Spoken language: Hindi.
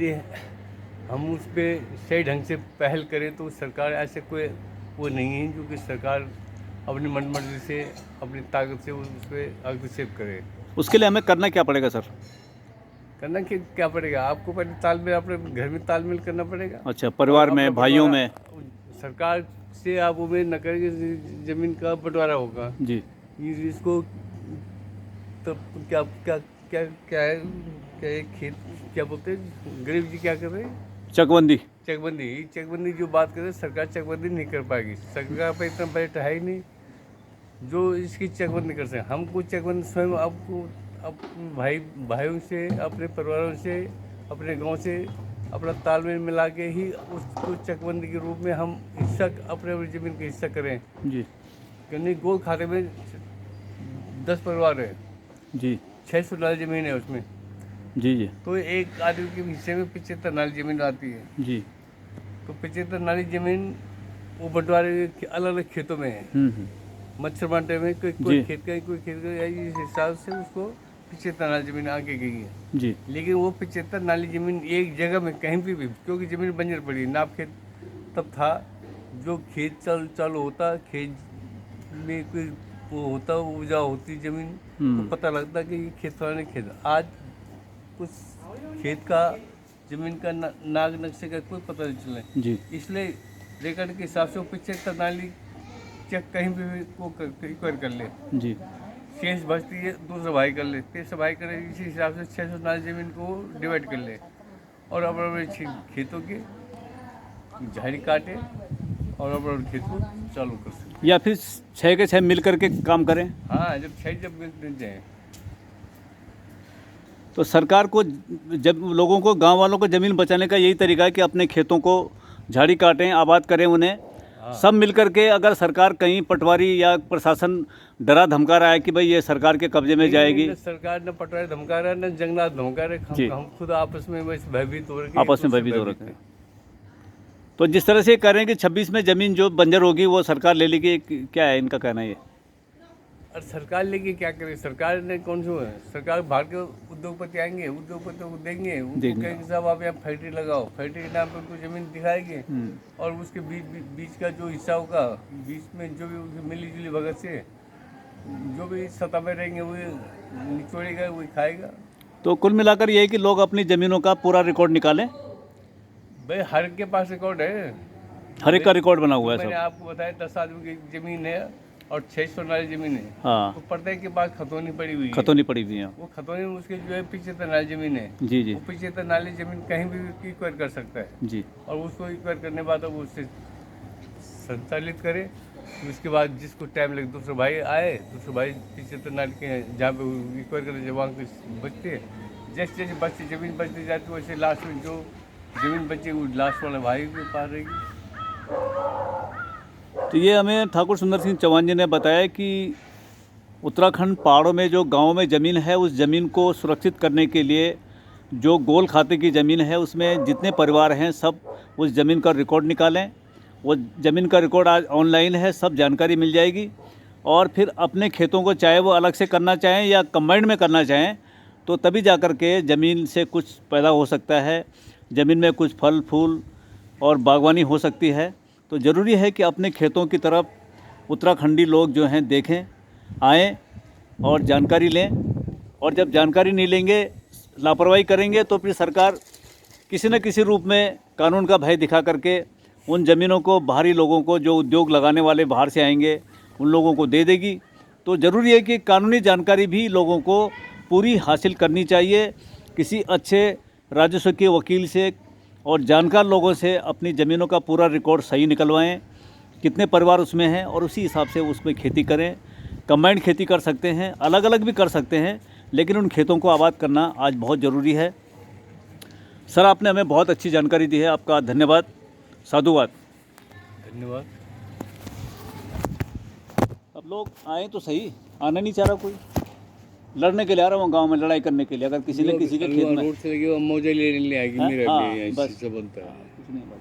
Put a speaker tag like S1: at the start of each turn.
S1: यदि हम उस पर सही ढंग से पहल करें तो सरकार ऐसे कोई वो नहीं है जो कि सरकार अपनी मनमर्जी से अपनी ताकत से उस पर हस्तक्षेप करे।
S2: उसके लिए हमें करना क्या पड़ेगा सर?
S1: करना क्या पड़ेगा? आपको पहले तालमेल, अपने घर में तालमेल करना पड़ेगा।
S2: अच्छा, परिवार
S1: और
S2: में,
S1: अपना
S2: भाइयों में।
S1: सरकार से आप उम्मीद न करेंगे जमीन का बंटवारा होगा
S2: जी।
S1: इसको तब क्या क्या क्या क्या है, क्या है खेत क्या बोलते हैं, गरीब जी क्या कर रहे हैं?
S2: चकबंदी।
S1: चकबंदी जो बात करे, सरकार चकबंदी नहीं कर पाएगी। सरकार पर इतना बजट है ही नहीं जो इसकी चकबंदी कर सके। हमको चकबंदी स्वयं आपको भाइयों से, अपने परिवारों से, अपने गांव से अपना तालमेल मिला के ही उसको चकबंदी के रूप में हम हिस्सा, अपने ज़मीन का हिस्सा करें
S2: जी
S1: क्योंकि गोल खाते में 10 परिवार है
S2: जी
S1: 600 नाली ज़मीन है उसमें।
S2: जी जी
S1: तो एक आदमी के हिस्से में 75 नाली ज़मीन आती है।
S2: जी।
S1: तो 75 नाली ज़मीन वो बंटवारे अलग अलग खेतों में है। मच्छर बांटे में कोई खेत का, कोई खेत का, इस हिसाब से उसको 75 नाली ज़मीन आगे गई है
S2: जी।
S1: लेकिन वो 75 नाली ज़मीन एक जगह में कहीं भी क्योंकि ज़मीन बंजर पड़ी, नाप खेत तब था जो खेत चालू होता, खेत में कोई वो होता, उपजाऊ होती ज़मीन तो पता लगता कि ये खेत फलाने खेत। आज कुछ खेत का ज़मीन का नाग नक्शे का कोई पता नहीं चले
S2: जी।
S1: इसलिए रिकॉर्ड के हिसाब से वो 75 नाली चेक कहीं भी को इक्वायर कर ले
S2: जी।
S1: शेष बचती है दूसरा भाई कर ले, तीसरा भाई करे, इसी हिसाब से 600 नाली ज़मीन को डिवाइड कर ले और अपने खेतों की झाड़ी काटे और अपने खेत को चालू कर सके।
S2: या फिर 6 के 6 मिल करके काम करें।
S1: हाँ, जब मिल जाए
S2: तो सरकार को, जब लोगों को, गांव वालों को ज़मीन बचाने का यही तरीका है कि अपने खेतों को झाड़ी काटें, आबाद करें उन्हें। सब मिल करके, अगर सरकार कहीं पटवारी या प्रशासन डरा धमका रहा है कि भाई ये सरकार के कब्जे में जाएगी,
S1: न सरकार न पटवारी धमका रहा है न जंगलात धमका रहे, हम खुद आपस में भयभीत हो रहे,
S2: आपस में भयभीत हो रखे हैं। तो जिस तरह से कह रहे हैं कि 26 में ज़मीन जो बंजर होगी वो सरकार ले लेगी, क्या है इनका कहना? ये
S1: और सरकार लेके क्या करे? सरकार ने कौन सा है? सरकार बाहर के उद्योगपति आएंगे, उद्योगपति को देंगे, उनको कहेंगे साहब आप यहाँ फैक्ट्री लगाओ, फैक्ट्री के नाम पर उनको ज़मीन दिखाएंगे और उसके बीच का जो हिस्सा होगा, बीच में जो भी मिली जुली भगत से जो भी सत्ता में रहेंगे वो निचोड़ेगा, वही खाएगा।
S2: तो कुल मिलाकर ये है कि लोग अपनी ज़मीनों का पूरा रिकॉर्ड निकालें।
S1: भाई हर के पास रिकॉर्ड है,
S2: हर एक का रिकॉर्ड बना हुआ है।
S1: मैंने आपको बताया 10 आदमी की ज़मीन है और 600 नाली ज़मीन है।
S2: हाँ,
S1: तो प्रत्येक के पास खतौनी पड़ी हुई है।
S2: खतौनी पड़ी हुई है।
S1: वो खतौनी में उसके जो है 75 नाली ज़मीन है।
S2: जी जी।
S1: वो 75 नाली ज़मीन कहीं भी इक्वायर कर सकता है
S2: जी।
S1: और उसको इक्वायर करने के बाद वो उससे संचालित करे। उसके बाद जिसको टाइम लगे दूसरा भाई आए, दूसरा भाई 75 नाली के जहाँ पे इक्वायर करे जब वहाँ बचते हैं, जैसे जैसे बचती ज़मीन बचती जाती है वैसे लास्ट में जो ज़मीन बची वो लास्ट वाले भाई के पास रहेगी।
S2: तो ये हमें ठाकुर सुंदर सिंह चौहान जी ने बताया कि उत्तराखंड पहाड़ों में जो गाँव में ज़मीन है, उस ज़मीन को सुरक्षित करने के लिए जो गोल खाते की ज़मीन है उसमें जितने परिवार हैं सब उस ज़मीन का रिकॉर्ड निकालें। वो ज़मीन का रिकॉर्ड आज ऑनलाइन है, सब जानकारी मिल जाएगी और फिर अपने खेतों को चाहे वो अलग से करना चाहें या कंबाइंड में करना चाहें तो तभी जा कर के ज़मीन से कुछ पैदा हो सकता है, ज़मीन में कुछ फल फूल और बागवानी हो सकती है। तो ज़रूरी है कि अपने खेतों की तरफ उत्तराखंडी लोग जो हैं देखें, आएँ और जानकारी लें। और जब जानकारी नहीं लेंगे, लापरवाही करेंगे तो फिर सरकार किसी न किसी रूप में कानून का भय दिखा करके उन ज़मीनों को बाहरी लोगों को, जो उद्योग लगाने वाले बाहर से आएंगे, उन लोगों को दे देगी। तो ज़रूरी है कि कानूनी जानकारी भी लोगों को पूरी हासिल करनी चाहिए। किसी अच्छे राजस्व के वकील से और जानकार लोगों से अपनी ज़मीनों का पूरा रिकॉर्ड सही निकलवाएं, कितने परिवार उसमें हैं, और उसी हिसाब से उसमें खेती करें। कंबाइंड खेती कर सकते हैं, अलग अलग भी कर सकते हैं, लेकिन उन खेतों को आबाद करना आज बहुत ज़रूरी है। सर, आपने हमें बहुत अच्छी जानकारी दी है, आपका धन्यवाद, साधुवाद।
S1: धन्यवाद।
S2: अब लोग आए तो सही, आना नहीं चाह रहा कोई, लड़ने के लिए आ रहा हूँ गांव में, लड़ाई करने के लिए। अगर किसी ने किसी के खेत में
S1: रोड से लगे मौजे लेने आएगी, मेरा भी
S2: बस
S1: बनता है।
S2: कुछ नहीं बात।